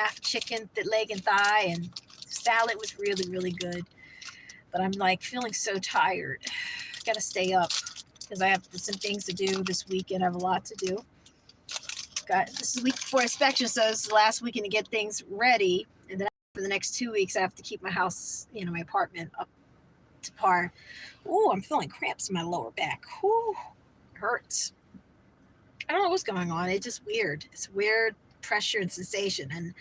half chicken leg and thigh, and salad was really, really good. But I'm like feeling so tired. Gotta stay up because I have some things to do this weekend. I have a lot to do. This is the week before inspection, so this is the last weekend to get things ready. And then for the next 2 weeks, I have to keep my house, my apartment up to par. Oh, I'm feeling cramps in my lower back. Whew, hurts. I don't know what's going on. It's just weird. It's weird pressure and sensation. And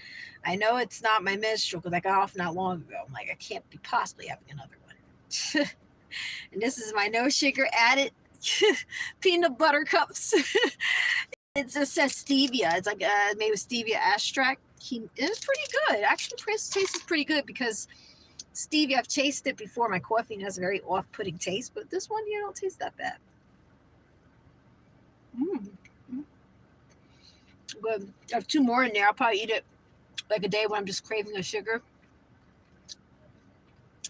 I know it's not my menstrual because I got off not long ago. I'm like, I can't be possibly having another one. And this is my no sugar added peanut butter cups. It just says stevia. It's like made with stevia extract. It's pretty good. Actually, tastes pretty good because stevia, I've tasted it before. My coffee has a very off-putting taste, but this one here don't taste that bad. Good. I have 2 more in there. I'll probably eat it like a day when I'm just craving the sugar.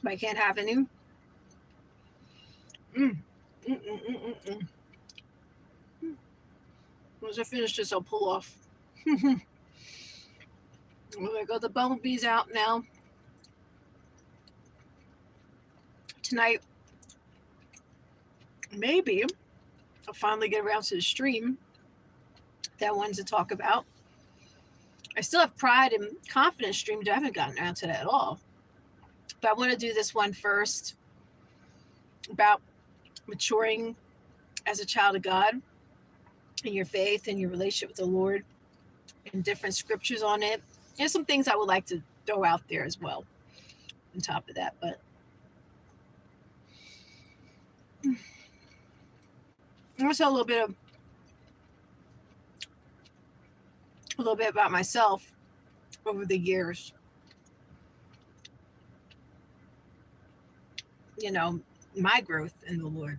But I can't have any. Once I finish this, I'll pull off. I got the bumblebees out now. Tonight, maybe I'll finally get around to the stream that I wanted to talk about. I still have Pride and Confidence stream, but I haven't gotten around to that at all. But I want to do this one first about maturing as a child of God in your faith and your relationship with the Lord, and different scriptures on it. There's some things I would like to throw out there as well on top of that, but I want to tell a little bit about myself over the years. My growth in the Lord,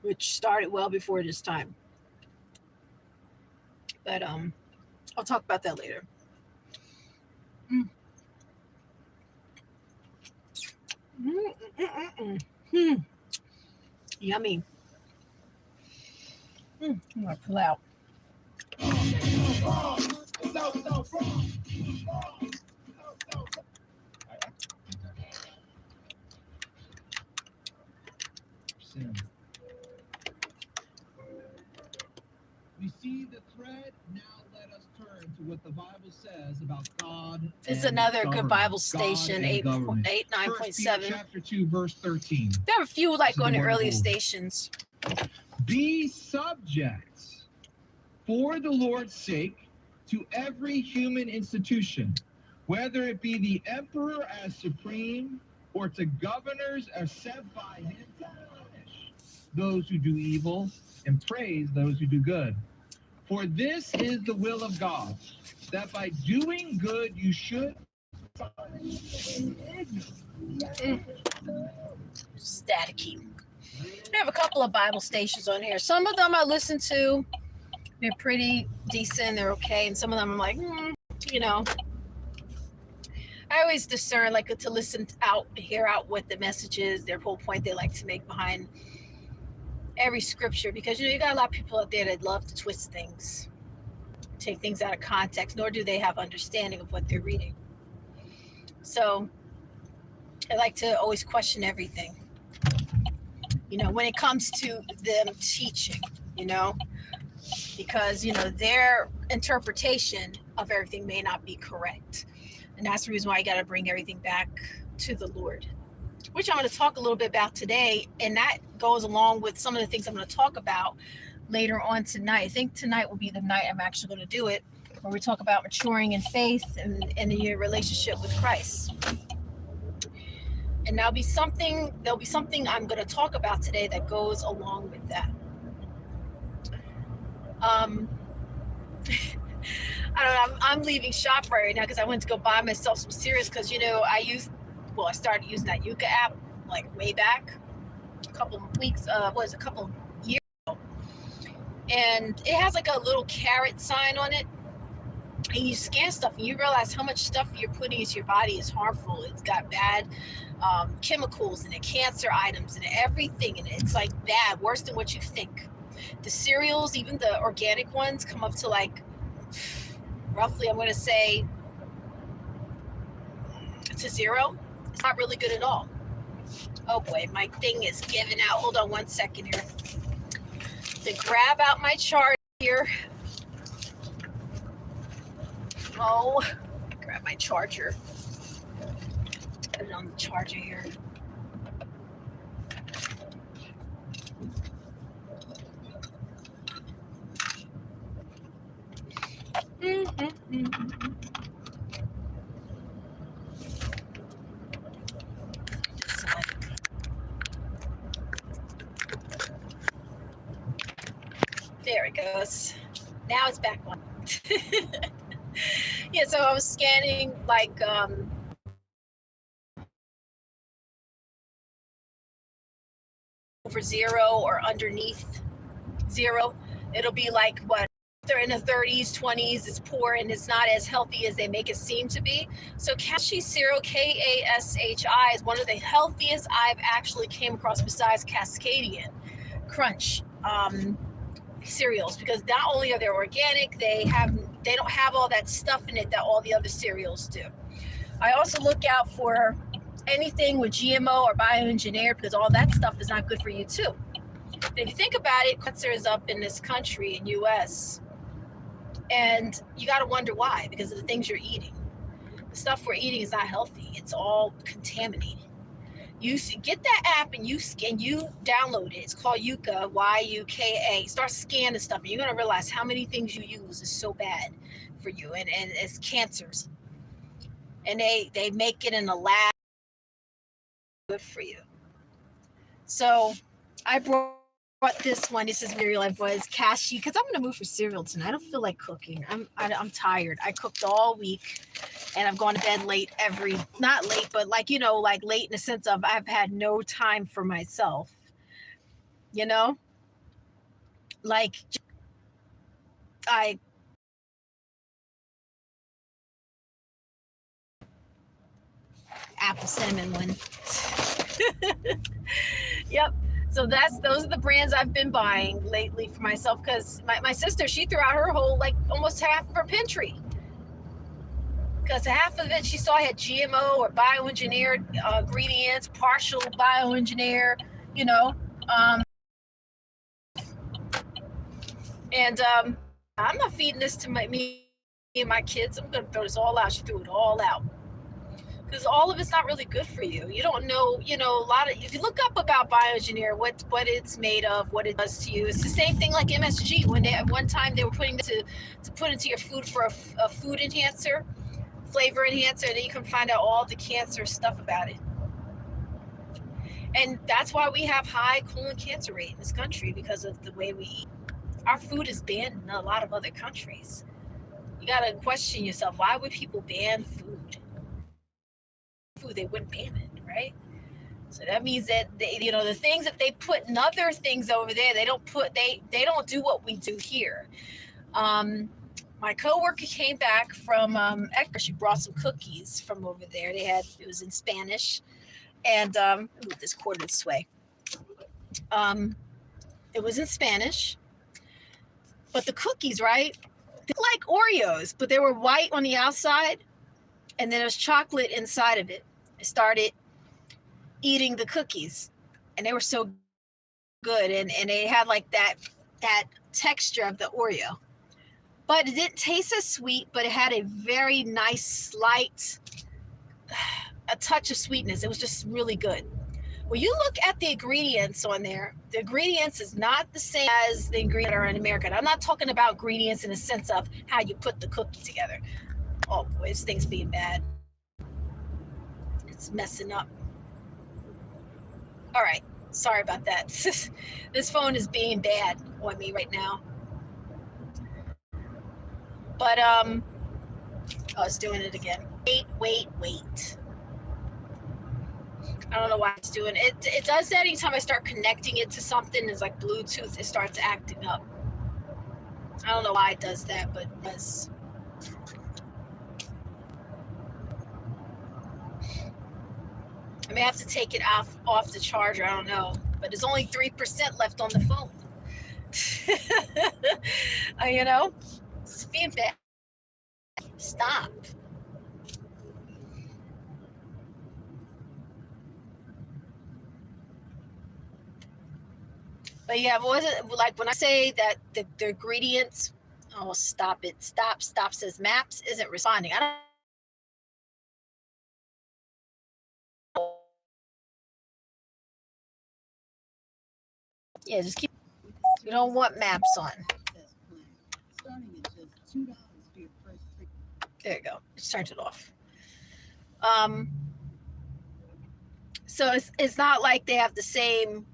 which started well before this time. But I'll talk about that later. Yummy. I'm gonna pull out. We see the thread. Now let us turn to what the Bible says about God. It's another good Bible station, 9.7. Chapter 2, verse 13. There are a few like on the earlier stations. Be subject for the Lord's sake to every human institution, whether it be the emperor as supreme or to governors as sent by him to punish those who do evil and praise those who do good. For this is the will of God, that by doing good you should Staticky. I have a couple of Bible stations on here. Some of them I listen to. They're pretty decent. They're okay. And some of them I'm like, I always discern, like, to listen out, hear out what the message is, their whole point they like to make behind every scripture. Because, you got a lot of people out there that love to twist things, take things out of context, nor do they have understanding of what they're reading. So I like to always question everything, when it comes to them teaching, because, their interpretation of everything may not be correct. And that's the reason why you got to bring everything back to the Lord, which I'm going to talk a little bit about today. And that goes along with some of the things I'm going to talk about later on tonight. I think tonight will be the night I'm actually going to do it, where we talk about maturing in faith and in your relationship with Christ. And there'll be something I'm going to talk about today that goes along with that. I don't know, I'm leaving ShopRite right now because I went to go buy myself some cereals because, I started using that Yuka app like way back a couple years ago. And it has like a little carrot sign on it. And you scan stuff and you realize how much stuff you're putting into your body is harmful. It's got bad chemicals in it, cancer items and everything. And it's like bad, worse than what you think. The cereals, even the organic ones, come up to like roughly, I'm going to say to 0. It's not really good at all. Oh boy, my thing is giving out. Hold on 1 second here. To grab out my chart here. Oh, grab my charger. Put it on the charger here. There it goes. Now it's back on. Yeah, so I was scanning like over 0 or underneath 0. It'll be like what? They're in the 30s, 20s. It's poor and it's not as healthy as they make it seem to be. So Kashi cereal, K-A-S-H-I, is one of the healthiest I've actually came across besides Cascadian Crunch cereals, because not only are they organic, they don't have all that stuff in it that all the other cereals do. I also look out for anything with GMO or bioengineered, because all that stuff is not good for you too. And if you think about it, cancer is up in this country, in US, and you got to wonder why, because of the things you're eating. The stuff we're eating is not healthy. It's all contaminated. You get that app and you download it. It's called Yuka, Y-U-K-A. Start scanning stuff, and you're gonna realize how many things you use is so bad for you, and it's cancers. And they make it in a lab, good for you. So I brought this one. This is Mary Life Boys Kashi, because I'm gonna move for cereal tonight. I don't feel like cooking. I'm tired. I cooked all week, and I've gone to bed late not late, but like, you know, like late in the sense of I've had no time for myself, you know, like apple cinnamon one. Yep. So those are the brands I've been buying lately for myself, because my sister, she threw out her whole, like almost half of her pantry, because half of it she saw had GMO or bioengineered ingredients, partial bioengineer, you know. And I'm not feeding this to me and my kids. I'm going to throw this all out. She threw it all out, because all of it's not really good for you. You don't know, you know, a lot of, if you look up about bioengineer, what it's made of, what it does to you. It's the same thing like MSG. When at one time they were putting it to put into your food for a food enhancer, flavor enhancer, and then you can find out all the cancer stuff about it. And that's why we have high colon cancer rate in this country, because of the way we eat. Our food is banned in a lot of other countries. You got to question yourself, why would people ban food? They wouldn't ban it, right? So that means that they, you know, the things that they put in other things over there, they don't do what we do here. My coworker came back from Ecuador. She brought some cookies from over there. It was in Spanish, and move this cord this way. It was in Spanish, but the cookies, right? They're like Oreos, but they were white on the outside, and then there was chocolate inside of it. I started eating the cookies, and they were so good, and they had like that texture of the Oreo, but it didn't taste as sweet, but it had a very nice slight a touch of sweetness. It was just really good. When you look at the ingredients on there, the ingredients is not the same as the ingredients that are in America. And I'm not talking about ingredients in the sense of how you put the cookie together. Oh boy, this thing's being bad. It's messing up. All right, sorry about that. This phone is being bad on me right now. But oh, it's doing it again. Wait. I don't know why it's doing it. It does that anytime I start connecting it to something. It's like Bluetooth. It starts acting up. I don't know why it does that, but it does. I may have to take it off the charger. I don't know, but there's only 3% left on the phone. You know, it's being bad. stop. But yeah, but was it like when I say that the ingredients? Oh, stop it! Stop! Says Maps isn't responding. I don't. Yeah, just keep. You don't want Maps on. There you go. Just turned it off. So it's not like they have the same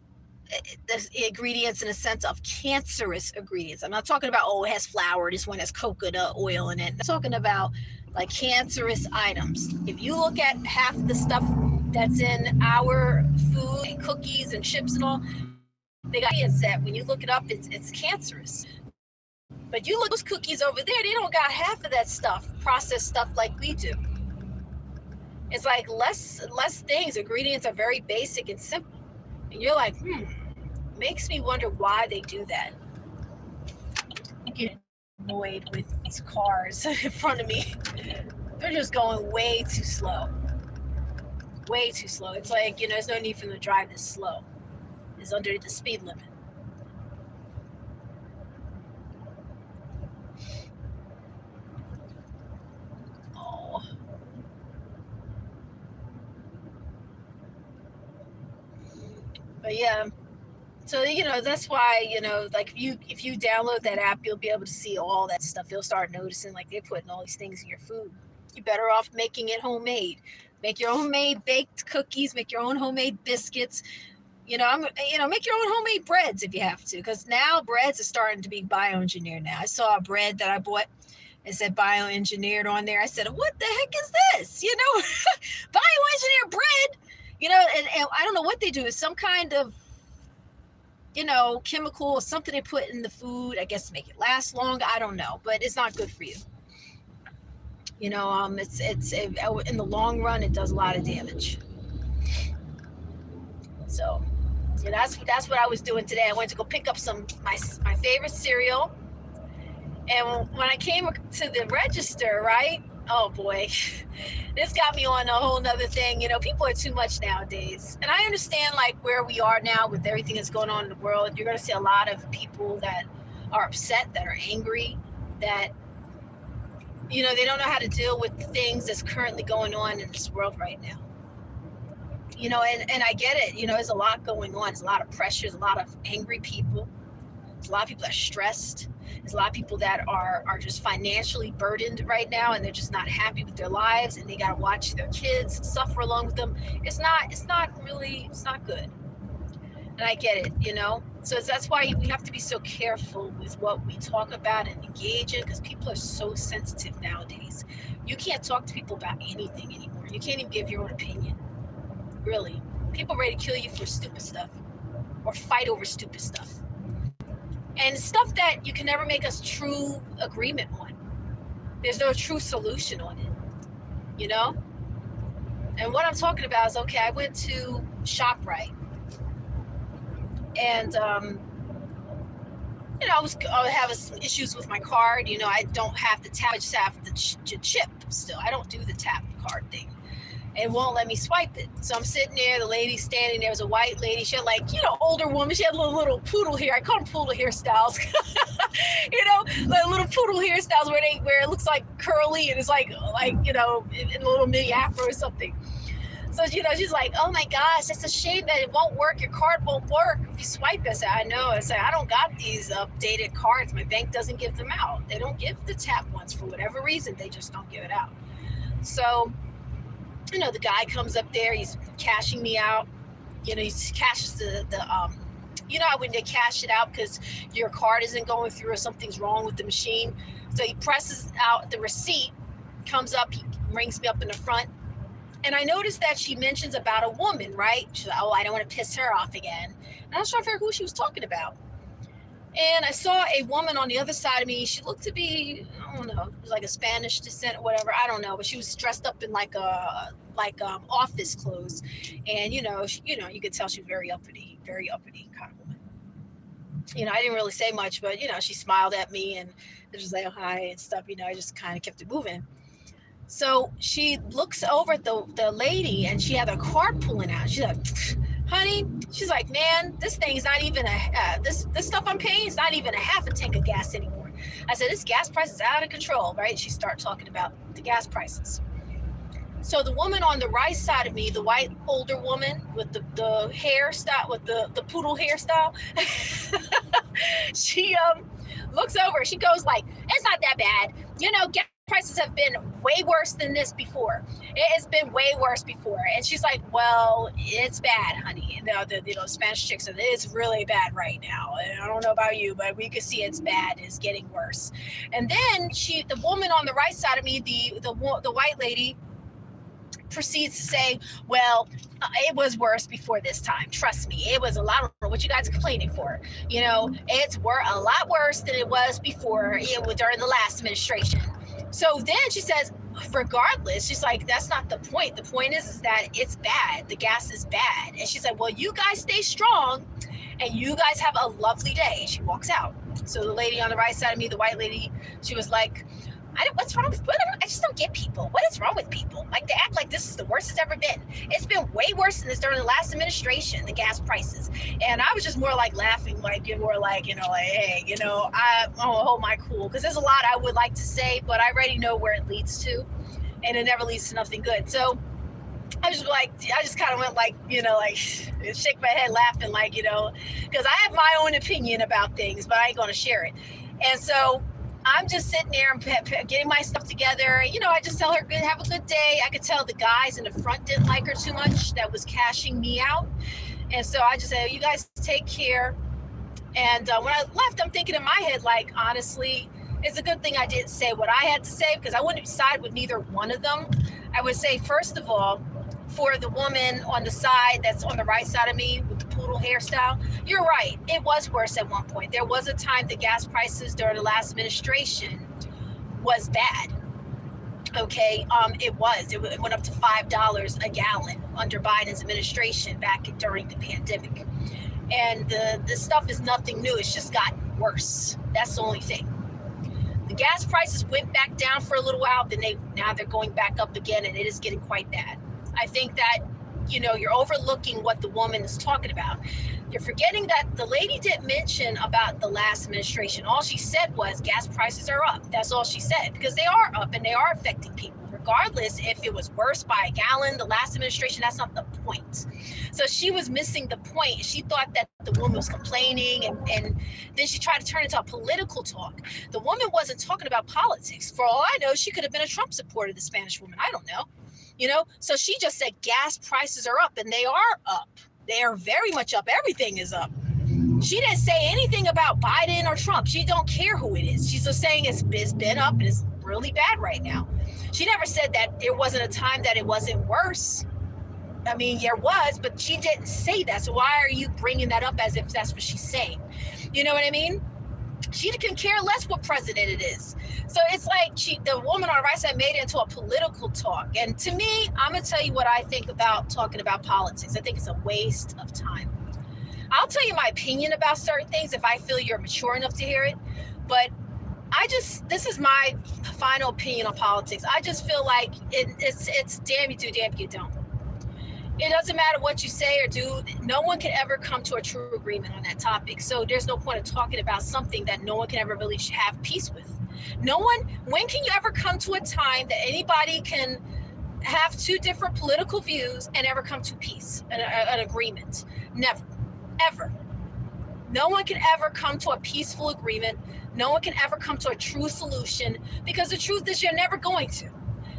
the ingredients in a sense of cancerous ingredients. I'm not talking about, oh, it has flour, this one has coconut oil in it. I'm talking about like cancerous items. If you look at half the stuff that's in our food and cookies and chips and all, they got ingredients that when you look it up, it's cancerous. But you look at those cookies over there, they don't got half of that stuff, processed stuff like we do. It's like less things. Ingredients are very basic and simple. And you're like, makes me wonder why they do that. I get annoyed with these cars in front of me. They're just going way too slow. Way too slow. It's like, there's no need for them to drive this slow. It's under the speed limit. Oh. But yeah. So, that's why, like if you download that app, you'll be able to see all that stuff. You'll start noticing like they're putting all these things in your food. You're better off making it homemade. Make your own homemade baked cookies, make your own homemade biscuits. Make your own homemade breads if you have to, because now breads are starting to be bioengineered now. I saw a bread that I bought. It said bioengineered on there. I said, what the heck is this? Bioengineered bread, and I don't know what they do. It's some kind of chemical or something they put in the food, I guess, to make it last longer. I don't know, but it's not good for you. It's in the long run, it does a lot of damage. So, that's what I was doing today. I went to go pick up my favorite cereal, and when I came to the register, right? Oh boy, this got me on a whole nother thing. People are too much nowadays. And I understand like where we are now with everything that's going on in the world. You're going to see a lot of people that are upset, that are angry, that, they don't know how to deal with the things that's currently going on in this world right now. And I get it. There's a lot going on. There's a lot of pressure. There's a lot of angry people. There's a lot of people that are stressed. There's a lot of people that are just financially burdened right now, and they're just not happy with their lives, and they got to watch their kids suffer along with them. It's not good. And I get it, So that's why we have to be so careful with what we talk about and engage in, because people are so sensitive nowadays. You can't talk to people about anything anymore. You can't even give your own opinion. Really. People ready to kill you for stupid stuff or fight over stupid stuff. And stuff that you can never make a true agreement on. There's no true solution on it, And what I'm talking about is, okay, I went to ShopRite. And, I was having some issues with my card. I don't have the tap. I just have the chip still. I don't do the tap card thing. It won't let me swipe it. So I'm sitting there, the lady's standing there. Was a white lady. She had older woman. She had little poodle hair. I call them poodle hairstyles. Like little poodle hairstyles where it looks like curly and it's like in a little mini afro or something. So, she's like, oh my gosh, it's a shame that it won't work. Your card won't work if you swipe it. I said, I know. I said, I don't got these updated cards. My bank doesn't give them out. They don't give the tap ones for whatever reason. They just don't give it out. So, the guy comes up there, he's cashing me out. He cashes the when they cash it out because your card isn't going through or something's wrong with the machine. So he presses out the receipt, comes up, he rings me up in the front. And I noticed that she mentions about a woman, right? She's like, oh, I don't want to piss her off again. And I was trying to figure out who she was talking about. And I saw a woman on the other side of me. She looked to be, I don't know, like a Spanish descent or whatever. I don't know, but she was dressed up in like office clothes, and you could tell she was very uppity kind of woman. I didn't really say much, but she smiled at me and just like, oh, hi and stuff. I just kind of kept it moving. So she looks over at the lady, and she had a cart pulling out. She's like, honey, she's like, man, this thing's not even this stuff I'm paying is not even a half a tank of gas anymore. I said, this gas price is out of control, right? She started talking about the gas prices. So the woman on the right side of me, the white older woman with the hairstyle, with the poodle hairstyle, she looks over. She goes like, it's not that bad. You know, gas prices have been way worse than this before. It has been way worse before. And she's like, well, it's bad, honey. And the Spanish chick said, it's really bad right now. And I don't know about you, but we can see it's bad. It's getting worse. And then the woman on the right side of me, the white lady, proceeds to say, well, it was worse before this time. Trust me, it was a lot. What you guys are complaining for? You know, it's a lot worse than it was before during the last administration. So then she says, regardless, she's like, that's not the point. The point is that it's bad. The gas is bad. And she's like, well, you guys stay strong and you guys have a lovely day. And she walks out. So the lady on the right side of me, the white lady, she was like, what's wrong with, I just don't get people. What is wrong with people? Like, they act like this is the worst it's ever been. It's been way worse than this during the last administration, the gas prices. And I was just more like laughing, like, more like, you know, like, hey, you know, I'm gonna hold my cool. Because there's a lot I would like to say, but I already know where it leads to. And it never leads to nothing good. So I just kind of went like, you know, like, shake my head laughing, like, you know, because I have my own opinion about things, but I ain't going to share it. And so I'm just sitting there and getting my stuff together. You know, I just tell her, good, have a good day. I could tell the guys in the front didn't like her too much. That was cashing me out. And so I just said, you guys take care. And when I left, I'm thinking in my head, like, honestly, it's a good thing I didn't say what I had to say, because I wouldn't side with neither one of them. I would say, first of all, for the woman on the side that's on the right side of me with the poodle hairstyle, you're right. It was worse at one point. There was a time the gas prices during the last administration was bad. Okay, it went up to $5 a gallon under Biden's administration back during the pandemic. And the stuff is nothing new. It's just gotten worse. That's the only thing. The gas prices went back down for a little while, then now they're going back up again, and it is getting quite bad. I think that, you know, you're overlooking what the woman is talking about. You're forgetting that the lady didn't mention about the last administration. All she said was gas prices are up. That's all she said, because they are up and they are affecting people. Regardless if it was worse by a gallon, the last administration, that's not the point. So she was missing the point. She thought that the woman was complaining, and then she tried to turn it into a political talk. The woman wasn't talking about politics. For all I know, she could have been a Trump supporter, the Spanish woman. I don't know. You know, so she just said gas prices are up, and they are up. They are very much up. Everything is up. She didn't say anything about Biden or Trump. She don't care who it is. She's just saying it's been up and it's really bad right now. She never said that there wasn't a time that it wasn't worse. I mean, there was, but she didn't say that. So why are you bringing that up as if that's what she's saying? You know what I mean? She can care less what president it is. So it's like the woman on the right side made it into a political talk. And to me, I'm going to tell you what I think about talking about politics. I think it's a waste of time. I'll tell you my opinion about certain things if I feel you're mature enough to hear it. But this is my final opinion on politics. I just feel like it's damn you do, damn you don't. It doesn't matter what you say or do. No one can ever come to a true agreement on that topic. So there's no point of talking about something that no one can ever really have peace with. When can you ever come to a time that anybody can have two different political views and ever come to peace, an agreement? Never, ever. No one can ever come to a peaceful agreement. No one can ever come to a true solution, because the truth is you're never going to.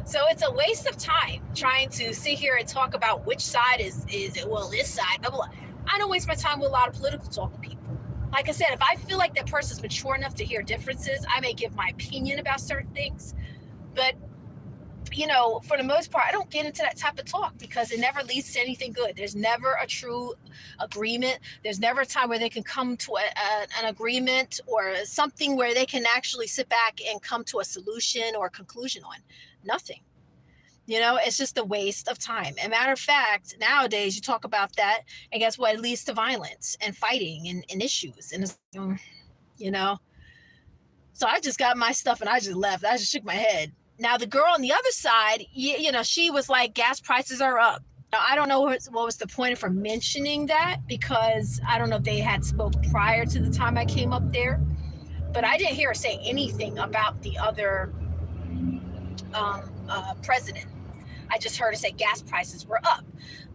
So it's a waste of time trying to sit here and talk about which side is it, well, this side, blah, blah, blah. I don't waste my time with a lot of political talk with people. Like I said, if I feel like that person's mature enough to hear differences, I may give my opinion about certain things. But, you know, for the most part, I don't get into that type of talk because it never leads to anything good. There's never a true agreement. There's never a time where they can come to an agreement or something where they can actually sit back and come to a solution or a conclusion on. Nothing. You know, it's just a waste of time. And matter of fact, nowadays you talk about that, and guess what? It leads to violence and fighting and issues. And, you know, so I just got my stuff and I just left. I just shook my head. Now the girl on the other side, you know, she was like, gas prices are up. Now, I don't know what was the point of her mentioning that, because I don't know if they had spoke prior to the time I came up there, but I didn't hear her say anything about the other president. I just heard her say gas prices were up.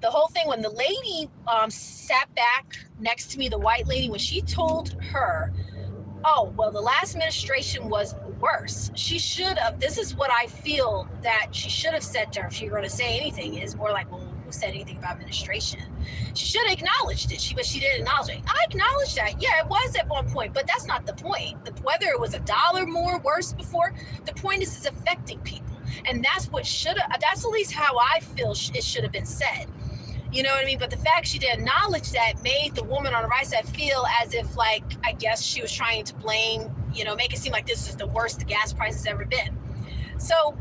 The whole thing, when the lady sat back next to me, the white lady, when she told her, oh, well, the last administration was worse, she should have, this is what I feel that she should have said to her if she were going to say anything, is more like, well, who said anything about administration? She should have acknowledged it, but she didn't acknowledge it. I acknowledge that. Yeah, it was at one point, but that's not the point. Whether it was $1 more worse before, the point is it's affecting people. And that's what that's at least how I feel it should have been said. You know what I mean? But the fact she didn't acknowledge that made the woman on the right side feel as if, like, I guess she was trying to blame, you know, make it seem like this is the worst the gas price has ever been. So,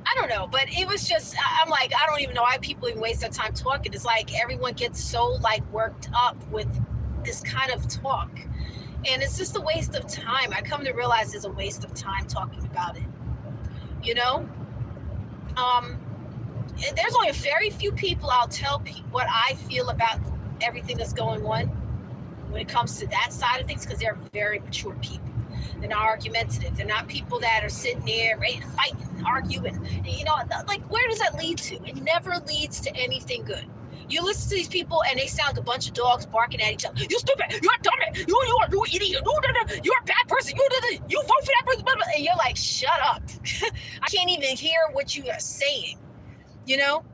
I don't know, but it was just, I'm like, I don't even know why people even waste their time talking. It's like everyone gets so, like, worked up with this kind of talk. And it's just a waste of time. I come to realize it's a waste of time talking about it. You know? There's only a very few people I'll tell what I feel about everything that's going on when it comes to that side of things, because they're very mature people. They're not argumentative. They're not people that are sitting there ready to fight and argue. And you know, like, where does that lead to? It never leads to anything good. You listen to these people and they sound like a bunch of dogs barking at each other. You stupid. You're a dummy. You idiot. You're a bad person. You vote for that person. And you're like, shut up. I can't even hear what you are saying. You know?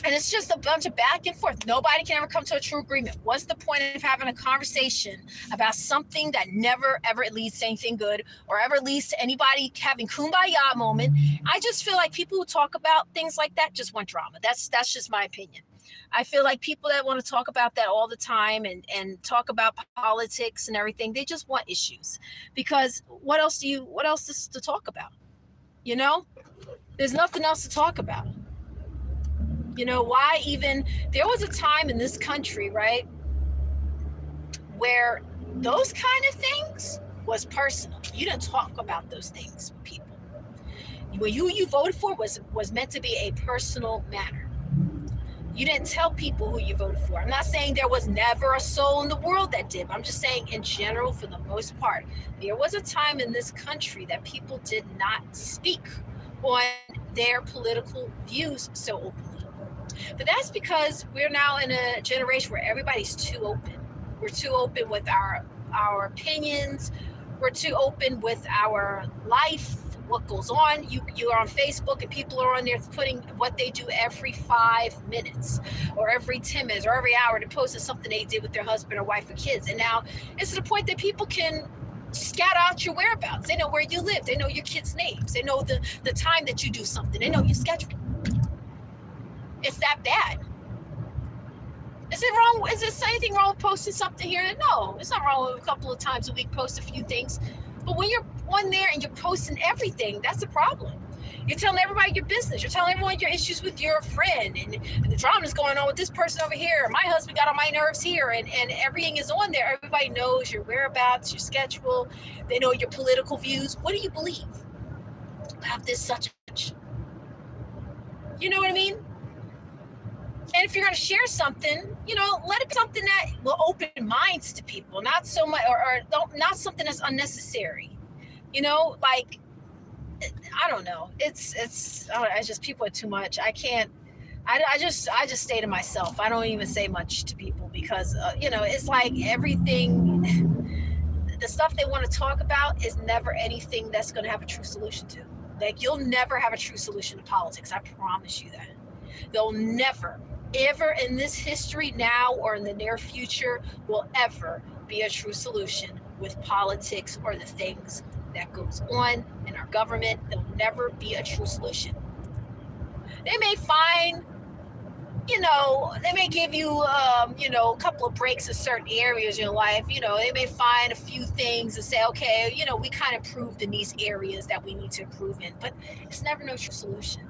And it's just a bunch of back and forth. Nobody can ever come to a true agreement. What's the point of having a conversation about something that never, ever leads to anything good, or ever leads to anybody having kumbaya moment? I just feel like people who talk about things like that just want drama. That's just my opinion. I feel like people that want to talk about that all the time and talk about politics and everything, they just want issues. Because what else is to talk about? You know? There's nothing else to talk about. You know, why even, there was a time in this country, right, where those kind of things was personal. You didn't talk about those things with people. Who you voted for was meant to be a personal matter. You didn't tell people who you voted for. I'm not saying there was never a soul in the world that did. I'm just saying in general, for the most part, there was a time in this country that people did not speak on their political views so openly. But that's because we're now in a generation where everybody's too open. We're too open with our opinions. We're too open with our life, what goes on. You are on Facebook and people are on there putting what they do every 5 minutes or every 10 minutes or every hour to post something they did with their husband or wife or kids. And now it's to the point that people can scout out your whereabouts. They know where you live. They know your kids' names. They know the time that you do something. They know your schedule. It's that bad. Is it wrong? Is there anything wrong with posting something here? No, it's not wrong with a couple of times a week post a few things. But when you're on there and you're posting everything, that's a problem. You're telling everybody your business. You're telling everyone your issues with your friend, and the drama is going on with this person over here. My husband got on my nerves here, and everything is on there. Everybody knows your whereabouts, your schedule. They know your political views. What do you believe about this such? You know what I mean? And if you're going to share something, you know, let it be something that will open minds to people, not so much, or not something that's unnecessary. You know, like, I don't know. I just, people are too much. I can't. I just stay to myself. I don't even say much to people because, you know, it's like everything, the stuff they want to talk about is never anything that's going to have a true solution to. Like, you'll never have a true solution to politics. I promise you that. They'll never, ever in this history now or in the near future will ever be a true solution with politics or the things that goes on in our government. There'll never be a true solution. They may find, you know, they may give you, you know, a couple of breaks in certain areas in your life. You know, they may find a few things and say, okay, you know, we kind of improved in these areas that we need to improve in, but it's never no true solution.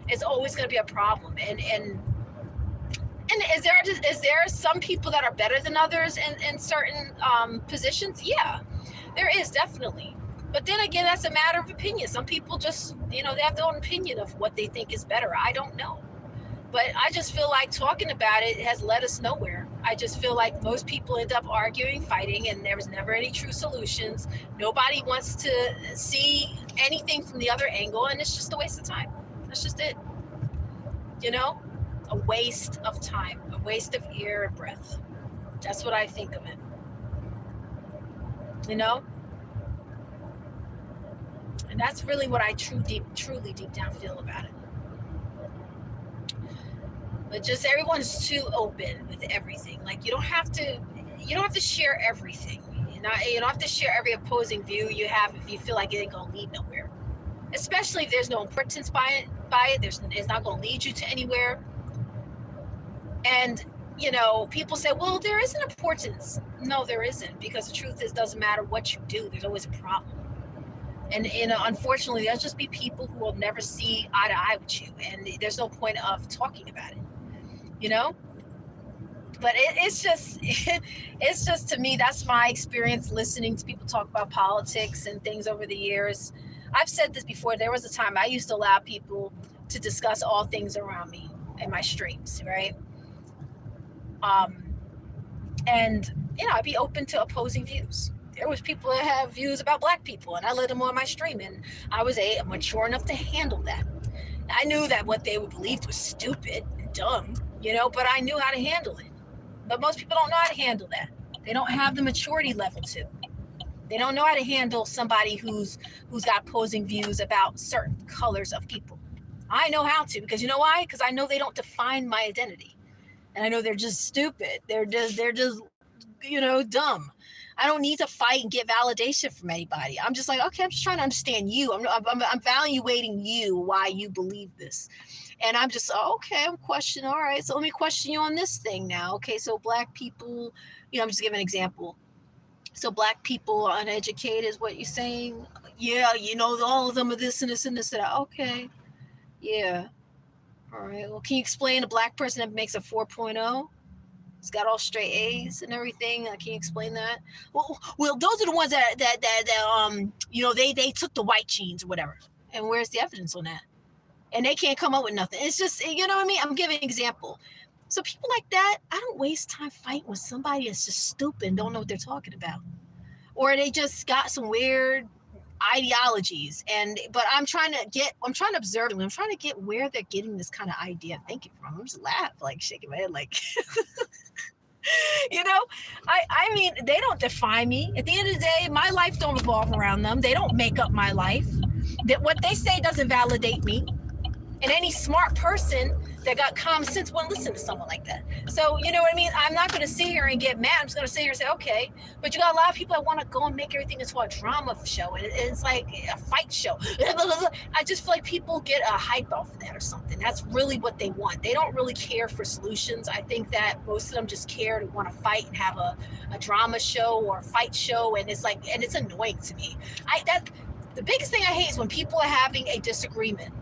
It's always going to be a problem. And is there some people that are better than others in certain positions? Yeah, there is definitely. But then again, that's a matter of opinion. Some people just, they have their own opinion of what they think is better. I don't know. But I just feel like talking about it has led us nowhere. I just feel like most people end up arguing, fighting, and there was never any true solutions. Nobody wants to see anything from the other angle, and it's just a waste of time. That's just it. A waste of time, a waste of air and breath. That's what I think of it. And that's really what I truly deep down feel about it. But just everyone's too open with everything. Like you don't have to share everything. You don't have to share every opposing view you have if you feel like it ain't gonna lead nowhere. Especially if there's no importance by it. It's not gonna lead you to anywhere. And people say, well, there is an importance. No, there isn't, because the truth is, doesn't matter what you do, there's always a problem. And unfortunately, there'll just be people who will never see eye to eye with you, and there's no point of talking about it. But it's just to me, that's my experience listening to people talk about politics and things over the years. I've said this before. There was a time I used to allow people to discuss all things around me in my streams, right? And I'd be open to opposing views. There was people that have views about black people, and I let them on my stream, and I was mature enough to handle that. I knew that what they believed was stupid and dumb, but I knew how to handle it. But most people don't know how to handle that. They don't have the maturity level to. They don't know how to handle somebody who's got opposing views about certain colors of people. I know how to, because you know why? Because I know they don't define my identity. And I know they're just stupid. They're just dumb. I don't need to fight and get validation from anybody. I'm just like, okay, I'm just trying to understand you. I'm evaluating you, why you believe this. And I'm just, okay, I'm questioning. All right, so let me question you on this thing now. Okay, so black people, I'm just giving an example. So black people are uneducated is what you're saying? Yeah, all of them are this and this and this and that. Okay, yeah. All right, well, can you explain a black person that makes a 4.0? It's got all straight A's and everything. Can you explain that? Well, those are the ones that they took the white genes or whatever. And where's the evidence on that? And they can't come up with nothing. It's just, what I mean? I'm giving an example. So people like that, I don't waste time fighting with somebody that's just stupid and don't know what they're talking about. Or they just got some weird ideologies. But I'm trying to observe them. I'm trying to get where they're getting this kind of idea of thinking from. I'm just laughing, shaking my head I mean, they don't define me. At the end of the day, my life don't revolve around them. They don't make up my life. That what they say doesn't validate me. And any smart person that got common sense wouldn't listen to someone like that. So, you know what I mean? I'm not going to sit here and get mad. I'm just going to sit here and say, okay. But you got a lot of people that want to go and make everything into a drama show. And it's like a fight show. I just feel like people get a hype off of that or something. That's really what they want. They don't really care for solutions. I think that most of them just care to want to fight and have a drama show or a fight show. And it's like, and it's annoying to me. The biggest thing I hate is when people are having a disagreement.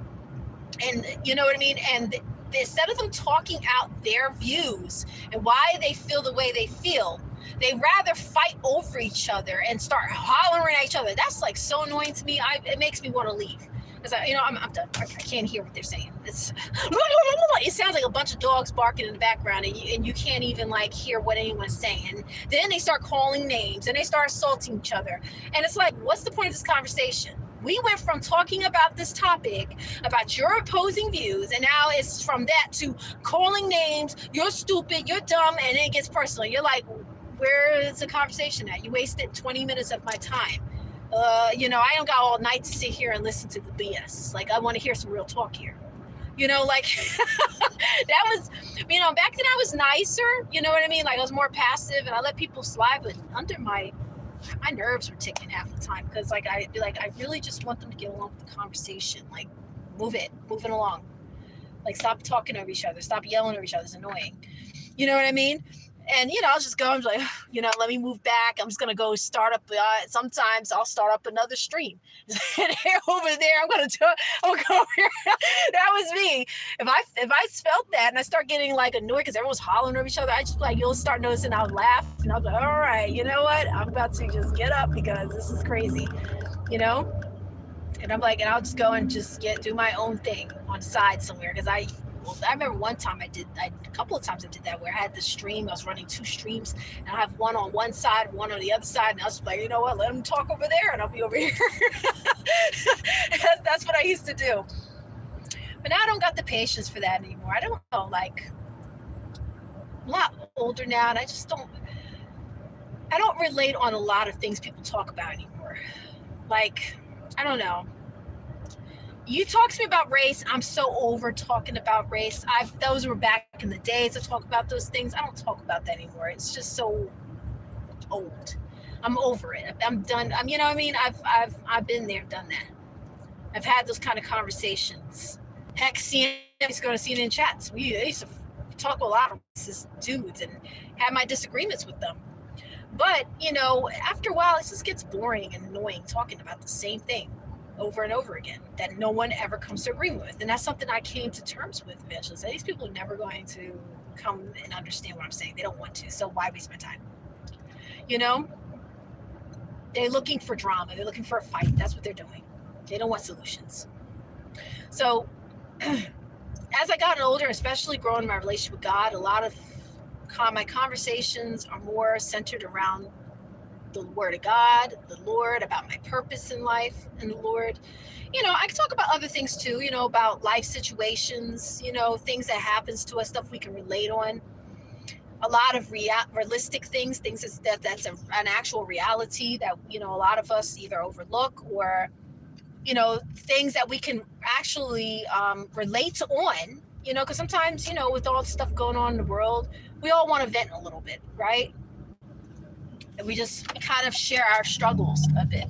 And you know what I mean? And instead of them talking out their views and why they feel the way they feel, they rather fight over each other and start hollering at each other. That's like so annoying to me. It makes me want to leave. Because I'm done. I can't hear what they're saying. It sounds like a bunch of dogs barking in the background, and you can't even hear what anyone's saying. And then they start calling names and they start assaulting each other. And it's like, what's the point of this conversation? We went from talking about this topic, about your opposing views, and now it's from that to calling names, you're stupid, you're dumb, and it gets personal. You're like, where is the conversation at? You wasted 20 minutes of my time. I don't got all night to sit here and listen to the BS. I want to hear some real talk here. That was, back then I was nicer, you know what I mean? I was more passive and I let people slide, but under my nerves were ticking half the time because I'd be like, I really just want them to get along with the conversation. Moving along. Stop talking over each other. Stop yelling over each other. It's annoying. You know what I mean? And, I'll just go, I'm like, let me move back. I'm just going to go start up. Sometimes I'll start up another stream. And over there, I'm going to go over here. That was me. If I felt that and I start getting annoyed because everyone's hollering over each other, I just you'll start noticing I'll laugh. And I'll be like, all right, you know what? I'm about to just get up because this is crazy. you know? And I'm like, and I'll just go and just do my own thing on the side somewhere. Because I remember one time a couple of times I did that where I had the stream. I was running 2 streams, and I have one on one side, one on the other side, and I was like, you know what? Let them talk over there, and I'll be over here. That's what I used to do. But now I don't got the patience for that anymore. I don't know, like, I'm a lot older now, and I don't relate on a lot of things people talk about anymore. Like, I don't know. You talk to me about race, I'm so over talking about race. Those were back in the days to talk about those things. I don't talk about that anymore. It's just so old. I'm over it. I'm done. You know what I mean? I've been there, done that. I've had those kind of conversations. Heck, CNN used to go to CNN chats. I used to talk with a lot of racist dudes and have my disagreements with them. But, you know, after a while, it just gets boring and annoying talking about the same thing over and over again that no one ever comes to agreement with. And that's something I came to terms with eventually. So these people are never going to come and understand what I'm saying. They don't want to. So why waste my time? You know? They're looking for drama. They're looking for a fight. That's what they're doing. They don't want solutions. So as I got older, especially growing my relationship with God, a lot of my conversations are more centered around the Word of God, the Lord, about my purpose in life and the Lord. You know, I can talk about other things too, you know, about life situations, you know, things that happens to us, stuff we can relate on. A lot of realistic things that's an actual reality that, you know, a lot of us either overlook or, you know, things that we can actually relate on, you know, because sometimes, you know, with all the stuff going on in the world, we all want to vent a little bit, right? And we just kind of share our struggles a bit.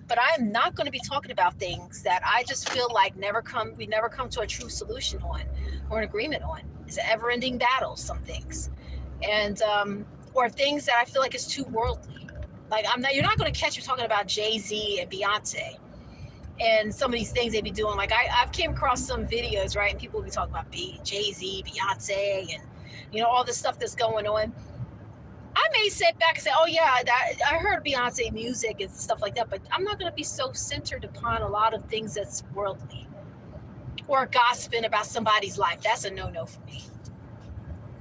But I am not going to be talking about things that I just feel like we never come to a true solution on or an agreement on. It's an ever-ending battle, some things. And or things that I feel like is too worldly. Like you're not going to catch me talking about Jay-Z and Beyonce and some of these things they be doing. Like I've came across some videos, right? And people will be talking about Jay-Z, Beyonce, and, you know, all this stuff that's going on. I may sit back and say, oh yeah, I heard Beyonce music and stuff like that, but I'm not going to be so centered upon a lot of things that's worldly or gossiping about somebody's life. That's a no-no for me.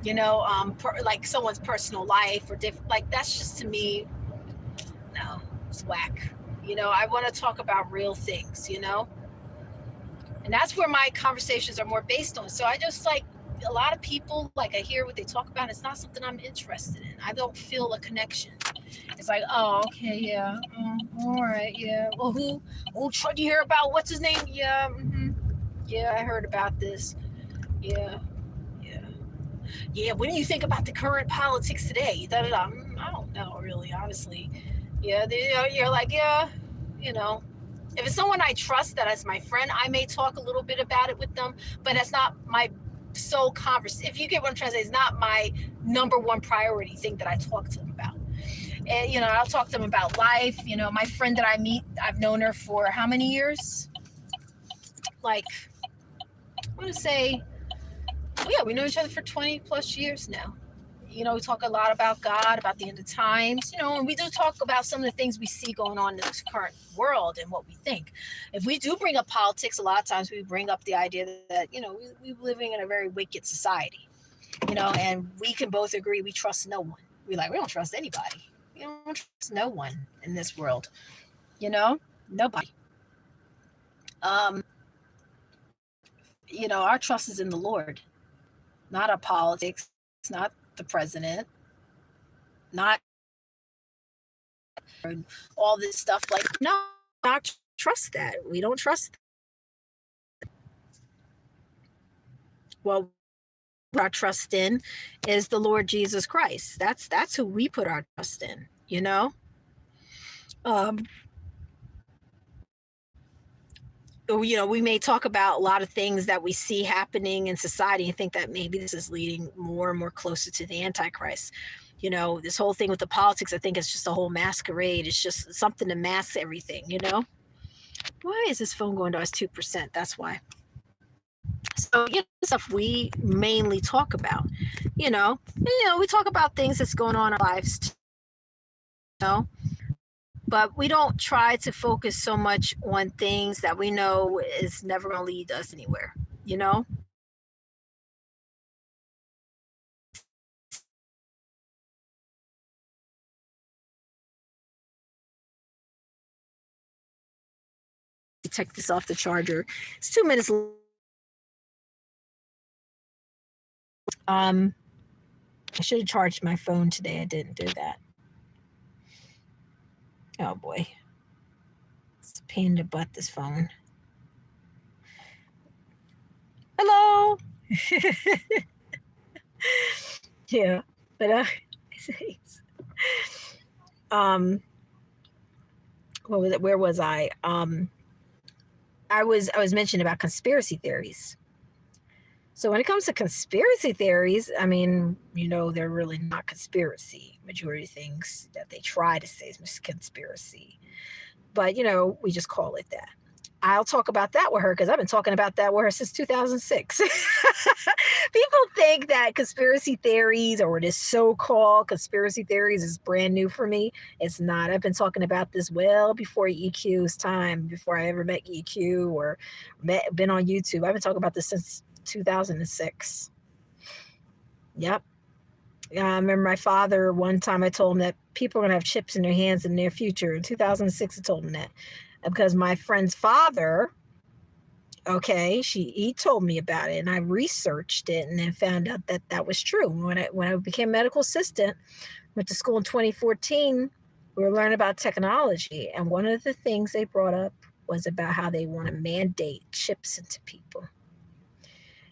You know, like someone's personal life or different, like that's just, to me, no, it's whack. You know, I want to talk about real things, you know, and that's where my conversations are more based on. So I just, like, a lot of people, like, I hear what they talk about. It's not something I'm interested in. I don't feel a connection. It's like, oh, okay, yeah, all right, yeah. Well, do you hear about what's his name? Yeah, yeah, I heard about this. Yeah. What do you think about the current politics today? I don't know, really, honestly. Yeah, you're like, yeah, you know. If it's someone I trust that is my friend, I may talk a little bit about it with them, but that's not my sole conversation. If you get what I'm trying to say, it's not my number one priority thing that I talk to them about. And, you know, I'll talk to them about life. You know, my friend that I meet, I've known her for how many years? Like, I want to say, yeah, we know each other for 20 plus years now. You know, we talk a lot about God, about the end of times, you know, and we do talk about some of the things we see going on in this current world and what we think. If we do bring up politics, a lot of times we bring up the idea that, you know, we're living in a very wicked society, you know, and we can both agree we trust no one. We don't trust anybody. We don't trust no one in this world, you know, nobody. You know, our trust is in the Lord, not our politics, not the president, not all this stuff. Like, no, not trust that. We don't trust that. Well, our trust in is the Lord Jesus Christ. That's who we put our trust in, you know. You know, we may talk about a lot of things that we see happening in society and think that maybe this is leading more and more closer to the Antichrist. You know, this whole thing with the politics, I think it's just a whole masquerade. It's just something to mask everything, you know? Why is this phone going to us 2%? That's why. So, you know, stuff we mainly talk about, you know, we talk about things that's going on in our lives, you know, But we don't try to focus so much on things that we know is never going to lead us anywhere, you know? Take this off the charger. It's 2 minutes. I should have charged my phone today. I didn't do that. Oh boy. It's a pain in the butt, this phone. Hello. Yeah. But what was it? Where was I? I was mentioning about conspiracy theories. So when it comes to conspiracy theories, I mean, they're really not conspiracy. Majority of things that they try to say is conspiracy. But, we just call it that. I'll talk about that with her because I've been talking about that with her since 2006. People think that conspiracy theories or this so-called conspiracy theories is brand new for me. It's not. I've been talking about this well before EQ's time, before I ever met EQ or been on YouTube. I've been talking about this since 2006. Yep. I remember my father, one time I told him that people are going to have chips in their hands in the near future. In 2006, I told him that. Because my friend's father, he told me about it, and I researched it and then found out that that was true. When I became a medical assistant, went to school in 2014, we were learning about technology. And one of the things they brought up was about how they want to mandate chips into people.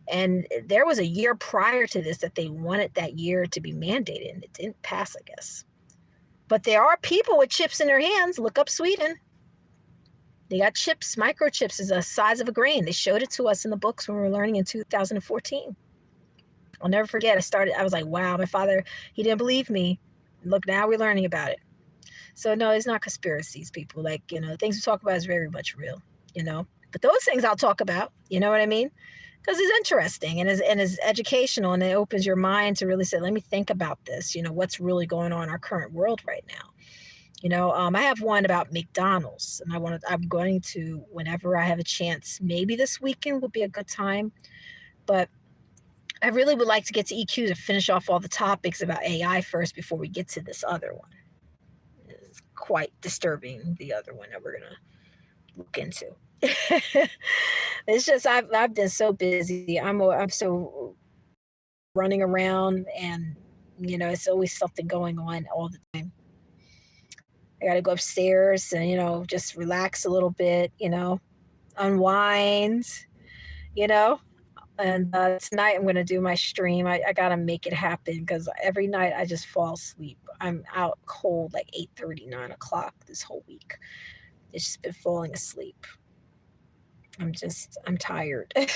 And there was a year prior to this that they wanted that year to be mandated, and it didn't pass, I guess. But there are people with chips in their hands. Look up Sweden. They got chips, microchips is the size of a grain. They showed it to us in the books when we were learning in 2014. I'll never forget. I was like, wow, my father, he didn't believe me. Look, now we're learning about it. So no, it's not conspiracies, people. Like, the things we talk about is very much real, But those things I'll talk about, you know what I mean? Because it's interesting and is educational, and it opens your mind to really say, let me think about this, what's really going on in our current world right now. I have one about McDonald's, and I'm going to, whenever I have a chance, maybe this weekend will be a good time, but I really would like to get to EQ to finish off all the topics about AI first before we get to this other one. It's quite disturbing, the other one that we're going to look into. It's just, I've been so busy. I'm so running around, and, it's always something going on all the time. I got to go upstairs and, just relax a little bit, unwind, and tonight I'm going to do my stream. I got to make it happen because every night I just fall asleep. I'm out cold like 8:30, 9 o'clock this whole week. It's just been falling asleep. I'm tired. And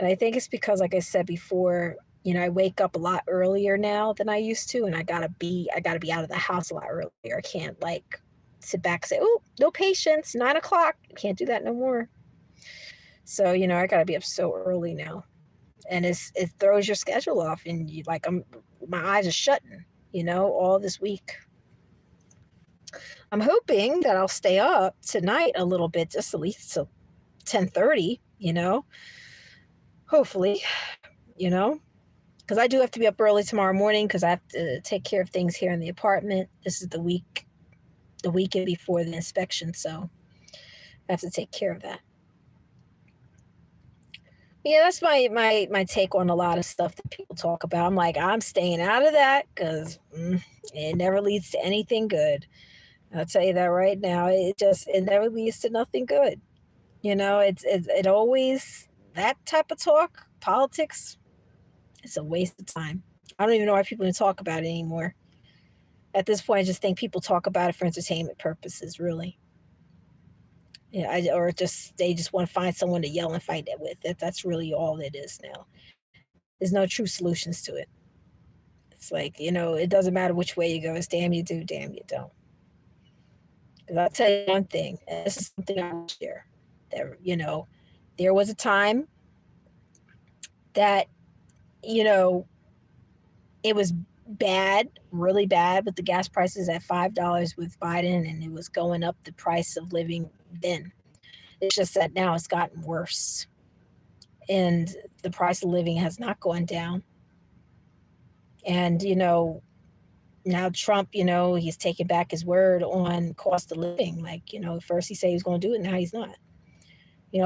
I think it's because, like I said before, I wake up a lot earlier now than I used to, and I gotta be out of the house a lot earlier. I can't like sit back and say, oh, no patience, 9 o'clock. I can't do that no more. So, I gotta be up so early now. And it throws your schedule off, and my eyes are shutting, all this week. I'm hoping that I'll stay up tonight a little bit, just at least till 10:30, hopefully, because I do have to be up early tomorrow morning because I have to take care of things here in the apartment. This is the weekend before the inspection, so I have to take care of that. Yeah, that's my take on a lot of stuff that people talk about. I'm like, I'm staying out of that because it never leads to anything good. I'll tell you that right now. It never leads to nothing good. It always, that type of talk, politics, it's a waste of time. I don't even know why people even talk about it anymore. At this point, I just think people talk about it for entertainment purposes, really. Yeah, they just want to find someone to yell and fight it with. That's really all it is now. There's no true solutions to it. It's like, it doesn't matter which way you go. It's damn you do, damn you don't. Because I'll tell you one thing, and this is something I will share. There was a time that, it was bad, really bad, with the gas prices at $5 with Biden, and it was going up the price of living then. It's just that now it's gotten worse. And the price of living has not gone down. And, now Trump, he's taking back his word on cost of living. Like, first he said he was going to do it, now he's not.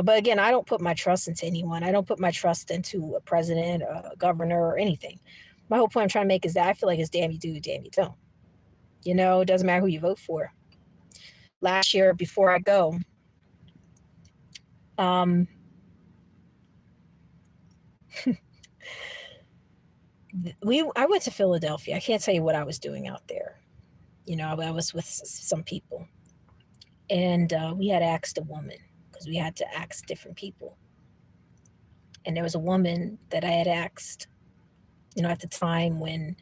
But again, I don't put my trust into anyone. I don't put my trust into a president, a governor, or anything. My whole point I'm trying to make is that I feel like it's damn you do, damn you don't. It doesn't matter who you vote for. Last year, before I go, I went to Philadelphia. I can't tell you what I was doing out there. I was with some people, and we had asked a woman, because we had to ask different people. And there was a woman that I had asked, at the time when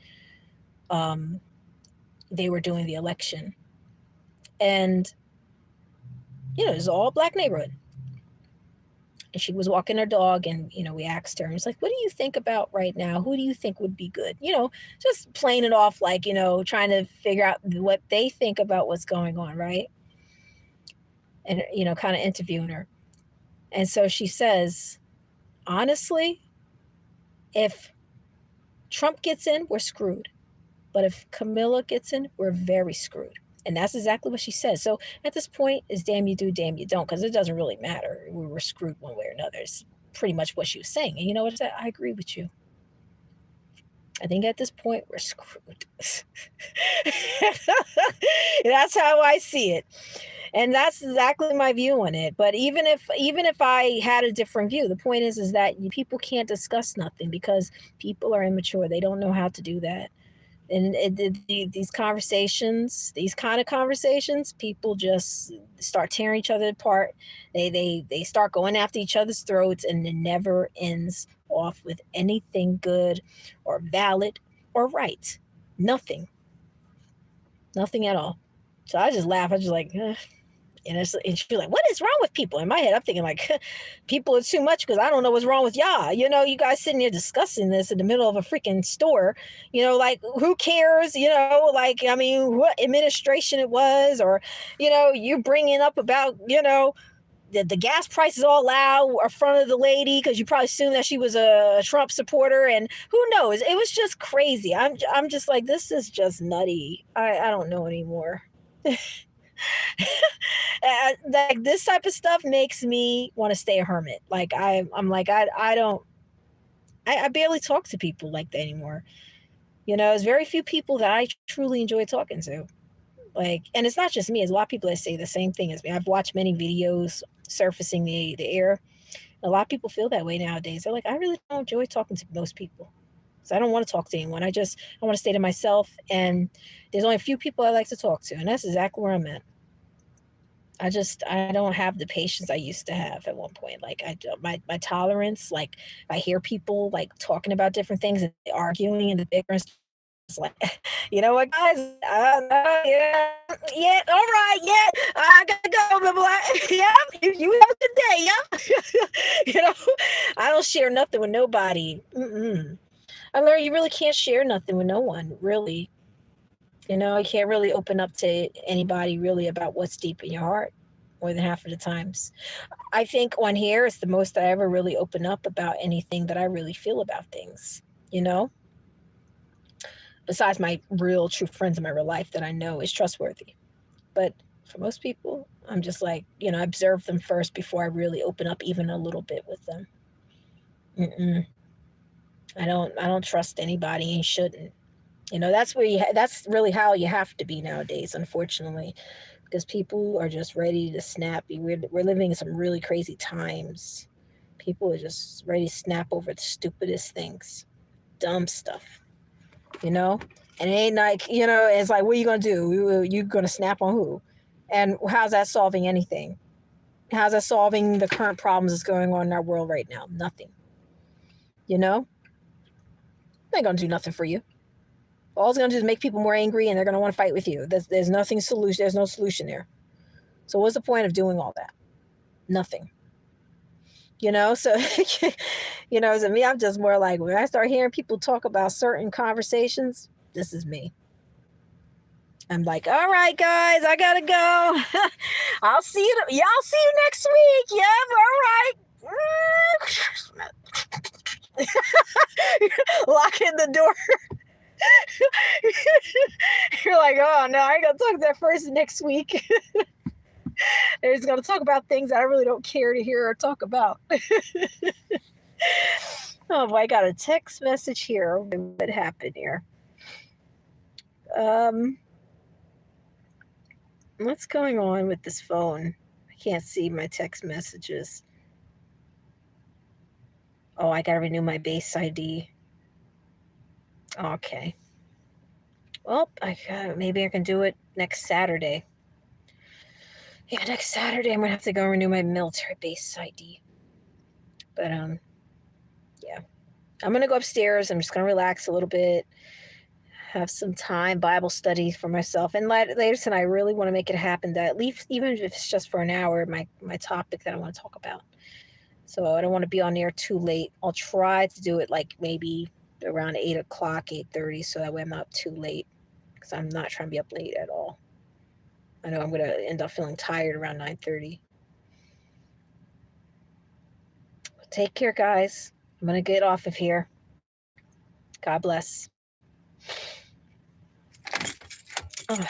they were doing the election. And, it was all black neighborhood. And she was walking her dog, and, we asked her, and it's like, what do you think about right now? Who do you think would be good? Just playing it off like, trying to figure out what they think about what's going on, right? And, kind of interviewing her. And so she says, honestly, if Trump gets in, we're screwed. But if Camilla gets in, we're very screwed. And that's exactly what she says. So at this point, it's damn you do, damn you don't, because it doesn't really matter. We were screwed one way or another. It's pretty much what she was saying. And you know what? I agree with you. I think at this point, we're screwed. That's how I see it. And that's exactly my view on it. But even if I had a different view, the point is that people can't discuss nothing because people are immature. They don't know how to do that. And these conversations, these kind of conversations, people just start tearing each other apart. They start going after each other's throats, and it never ends off with anything good or valid or right. Nothing at all. So I just laugh. I just like, and she's like, what is wrong with people? In my head, I'm thinking like, people are too much because I don't know what's wrong with y'all. You guys sitting here discussing this in the middle of a freaking store, like who cares? I mean, what administration it was, or, you bringing up about, the gas prices all loud in front of the lady because you probably assumed that she was a Trump supporter, and who knows? It was just crazy. I'm just like, this is just nutty. I don't know anymore. Like this type of stuff makes me want to stay a hermit. Like I'm like I barely talk to people like that anymore. There's very few people that I truly enjoy talking to. Like, and it's not just me. There's a lot of people that say the same thing as me. I've watched many videos surfacing the air. A lot of people feel that way nowadays. They're like, I really don't enjoy talking to most people. So I don't want to talk to anyone. I want to stay to myself. And there's only a few people I like to talk to. And that's exactly where I'm at. I don't have the patience I used to have at one point. Like my tolerance, like I hear people like talking about different things and arguing and the bickering. It's like, you know what, guys? Yeah, all right, yeah, I gotta go, blah, blah. Yeah, you have a good day, yeah. I don't share nothing with nobody. I learned you really can't share nothing with no one, really. You can't really open up to anybody really about what's deep in your heart more than half of the times. I think on here is the most I ever really open up about anything that I really feel about things, besides my real true friends in my real life that I know is trustworthy. But for most people, I'm just like, I observe them first before I really open up even a little bit with them. I don't trust anybody and shouldn't. That's where that's really how you have to be nowadays, unfortunately, because people are just ready to snap. We're living in some really crazy times. People are just ready to snap over the stupidest things, dumb stuff, and it ain't like, it's like, what are you going to do? You going to snap on who? And how's that solving anything? How's that solving the current problems that's going on in our world right now? Nothing. They ain't going to do nothing for you. All it's going to do is make people more angry, and they're going to want to fight with you. There's nothing solution. There's no solution there. So what's the point of doing all that? Nothing. So, to me, I'm just more like, when I start hearing people talk about certain conversations, This is me. I'm like, all right, guys, I gotta go. I'll see you. Y'all see you next week. Yep, all right. Locking the door. You're like, oh no, I ain't gonna talk to that person next week. They're just gonna talk about things that I really don't care to hear or talk about. Oh boy, I got a text message here. What happened here? What's going on with this phone? I can't see my text messages. Oh, I gotta renew my base ID. Okay. Well, maybe I can do it next Saturday. Yeah, next Saturday I'm gonna have to go renew my military base ID. But yeah, I'm gonna go upstairs. I'm just gonna relax a little bit, have some time, Bible study for myself, and later tonight I really want to make it happen. That at least, even if it's just for an hour, my topic that I want to talk about. So I don't want to be on there too late. I'll try to do it like maybe around 8 o'clock, 8:30, so that way I'm not too late, because I'm not trying to be up late at all. I know I'm going to end up feeling tired around 9:30. Take care, guys. I'm going to get off of here. God bless. Oh.